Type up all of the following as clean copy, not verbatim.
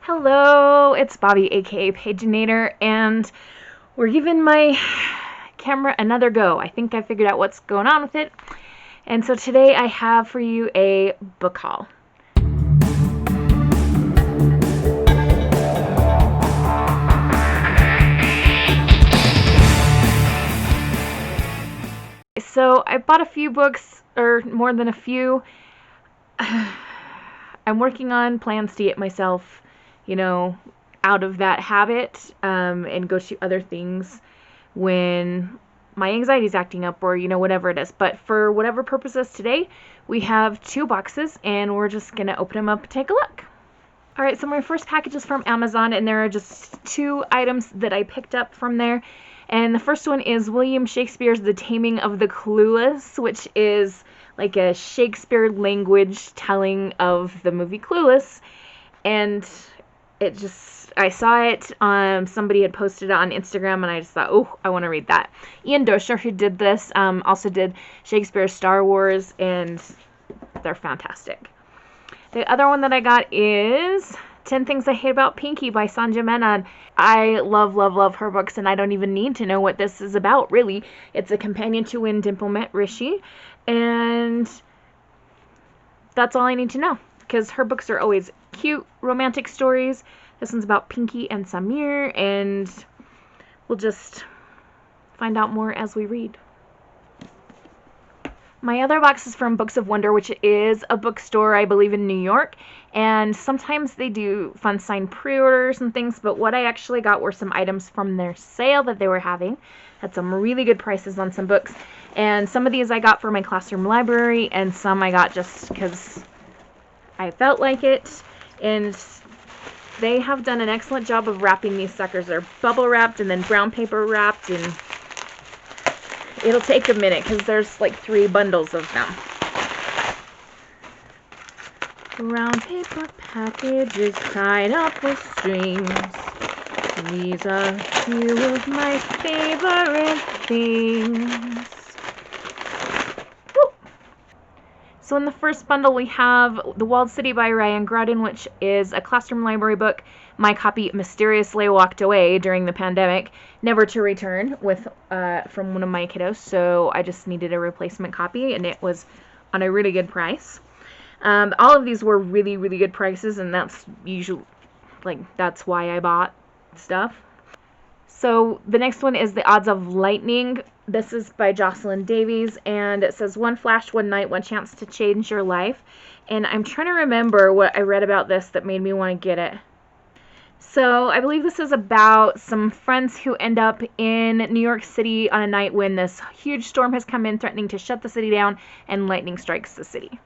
Hello, it's Bobi, aka Paginator, and we're giving my camera another go. I think I figured out what's going on with it, and so today I have for you a book haul. So I bought a few books, or more than a few. I'm working on plans to get myself, out of that habit and go to other things when my anxiety is acting up or, whatever it is. But for whatever purposes today, we have 2 boxes and we're just going to open them up and take a look. All right, so my first package is from Amazon and there are just 2 items that I picked up from there. And the first one is William Shakespeare's The Taming of the Clueless, which is like a Shakespeare language telling of the movie Clueless. And I saw it, somebody had posted it on Instagram, and I just thought, oh, I want to read that. Ian Dosher, who did this, also did Shakespeare's Star Wars, and they're fantastic. The other one that I got is 10 Things I Hate About Pinkie by Sanjay Menon. I love, love, love her books, and I don't even need to know what this is about, really. It's a companion to When Dimple Met Rishi, and that's all I need to know, because her books are always cute, romantic stories. This one's about Pinkie and Samir, and we'll just find out more as we read. My other box is from Books of Wonder, which is a bookstore, I believe, in New York, and sometimes they do fun signed pre-orders and things, but what I actually got were some items from their sale that they were having. Had some really good prices on some books, and some of these I got for my classroom library, and some I got just because I felt like it, and they have done an excellent job of wrapping these suckers. They're bubble wrapped and then brown paper wrapped, and it'll take a minute because there's like 3 bundles of them. Brown paper packages tied up with strings. These are a few of my favorite things. Woo! So in the first bundle we have The Walled City by Ryan Grudden, which is a classroom library book. My copy mysteriously walked away during the pandemic, never to return, from one of my kiddos, so I just needed a replacement copy, and it was on a really good price. All of these were really, really good prices, and that's usually, that's why I bought stuff. So the next one is The Odds of Lightning. This is by Jocelyn Davies, and it says, one flash, one night, one chance to change your life. And I'm trying to remember what I read about this that made me want to get it. So I believe this is about some friends who end up in New York City on a night when this huge storm has come in, threatening to shut the city down, and lightning strikes the city.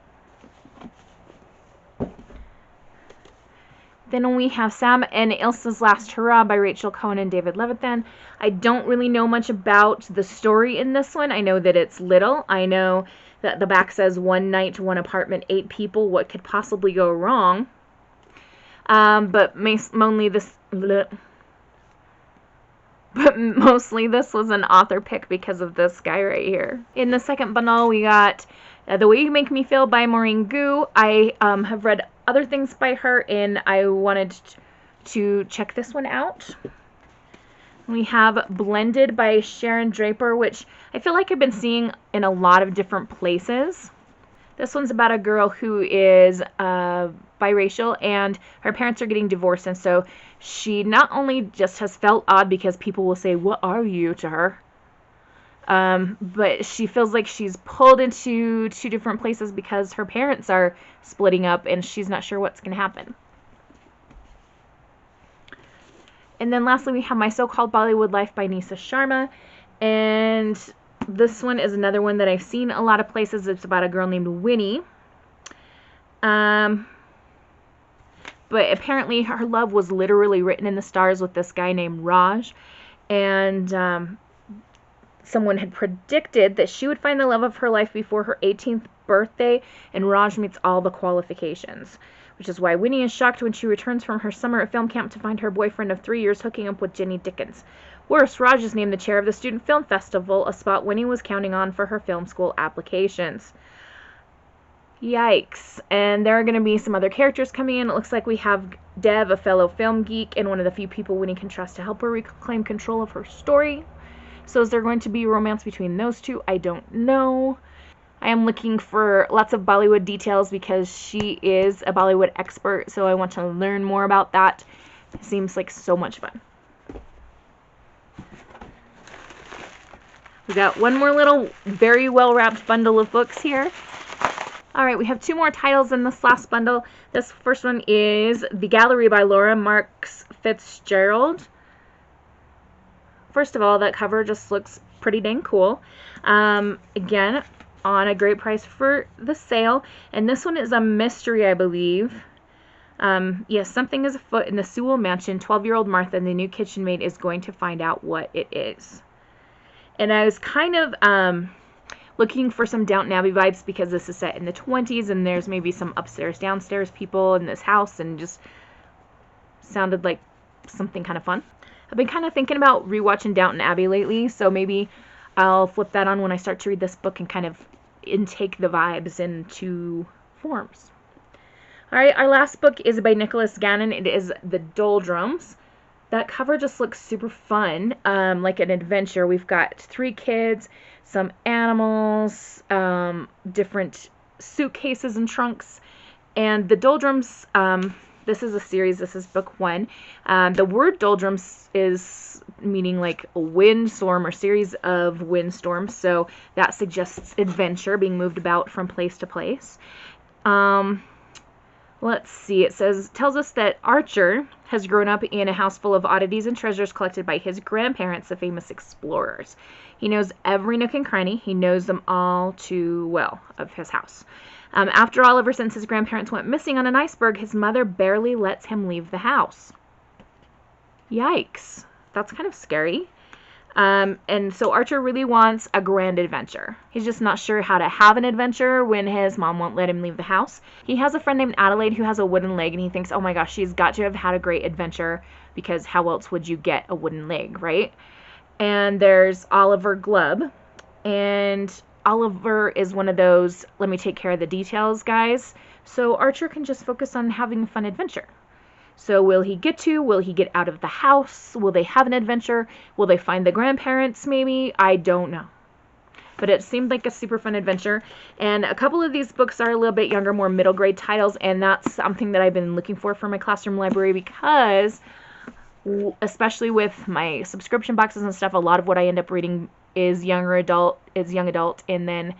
Then we have Sam and Elsa's Last Hurrah by Rachel Cohen and David Levithan. I don't really know much about the story in this one. I know that it's little. I know that the back says 1 night, 1 apartment, 8 people. What could possibly go wrong? But mostly this was an author pick because of this guy right here. In the second bundle, we got The Way You Make Me Feel by Maureen Gu. I have read other things by her, and I wanted to check this one out. We have Blended by Sharon Draper, which I feel like I've been seeing in a lot of different places. This one's about a girl who is biracial, and her parents are getting divorced, and so she not only just has felt odd because people will say, "What are you?" to her, but she feels like she's pulled into 2 different places because her parents are splitting up, and she's not sure what's going to happen. And then lastly, we have My So-Called Bollywood Life by Nisa Sharma, and this one is another one that I've seen a lot of places. It's about a girl named Winnie. But apparently her love was literally written in the stars with this guy named Raj. And someone had predicted that she would find the love of her life before her 18th birthday, and Raj meets all the qualifications. Which is why Winnie is shocked when she returns from her summer at film camp to find her boyfriend of 3 years hooking up with Jenny Dickens. Worse, Raj is named the chair of the Student Film Festival, a spot Winnie was counting on for her film school applications. Yikes. And there are going to be some other characters coming in. It looks like we have Dev, a fellow film geek, and one of the few people Winnie can trust to help her reclaim control of her story. So is there going to be romance between those two? I don't know. I am looking for lots of Bollywood details because she is a Bollywood expert, so I want to learn more about that. It seems like so much fun. We got one more little very well wrapped bundle of books here. Alright, we have two more titles in this last bundle. This first one is The Gallery by Laura Marks Fitzgerald. First of all, that cover just looks pretty dang cool. Again, on a great price for the sale. And this one is a mystery, I believe. Yes, something is afoot in the Sewell mansion. 12-year-old Martha, the new kitchen maid, is going to find out what it is. And I was kind of looking for some Downton Abbey vibes because this is set in the 20s and there's maybe some upstairs, downstairs people in this house, and just sounded like something kind of fun. I've been kind of thinking about rewatching Downton Abbey lately, so maybe I'll flip that on when I start to read this book and kind of intake the vibes into forms. Alright, our last book is by Nicholas Gannon. It is The Doldrums. That cover just looks super fun, like an adventure. We've got 3 kids, some animals, different suitcases and trunks, and the doldrums, this is a series, this is book 1. The word doldrums is meaning like a windstorm or series of windstorms, so that suggests adventure, being moved about from place to place. Let's see, it tells us that Archer has grown up in a house full of oddities and treasures collected by his grandparents, the famous explorers. He knows every nook and cranny. He knows them all too well of his house. After all, ever since his grandparents went missing on an iceberg, his mother barely lets him leave the house. Yikes. That's kind of scary. And so Archer really wants a grand adventure. He's just not sure how to have an adventure when his mom won't let him leave the house. He has a friend named Adelaide who has a wooden leg, and he thinks, oh my gosh, she's got to have had a great adventure, because how else would you get a wooden leg, right? And there's Oliver Glubb, and Oliver is one of those, let me take care of the details guys, so Archer can just focus on having a fun adventure. So will he get out of the house? Will they have an adventure? Will they find the grandparents maybe? I don't know. But it seemed like a super fun adventure. And a couple of these books are a little bit younger, more middle grade titles, and that's something that I've been looking for my classroom library, because especially with my subscription boxes and stuff, a lot of what I end up reading is young adult, and then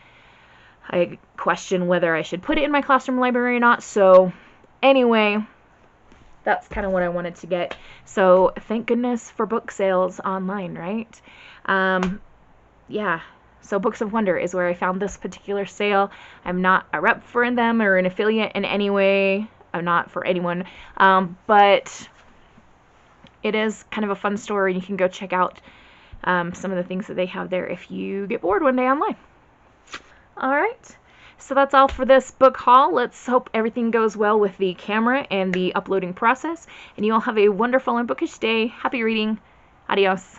I question whether I should put it in my classroom library or not. So anyway, that's kind of what I wanted to get. So thank goodness for book sales online, right? Yeah. So Books of Wonder is where I found this particular sale. I'm not a rep for them or an affiliate in any way. I'm not for anyone. But it is kind of a fun store, and you can go check out some of the things that they have there if you get bored one day online. All right. So that's all for this book haul. Let's hope everything goes well with the camera and the uploading process. And you all have a wonderful and bookish day. Happy reading. Adios.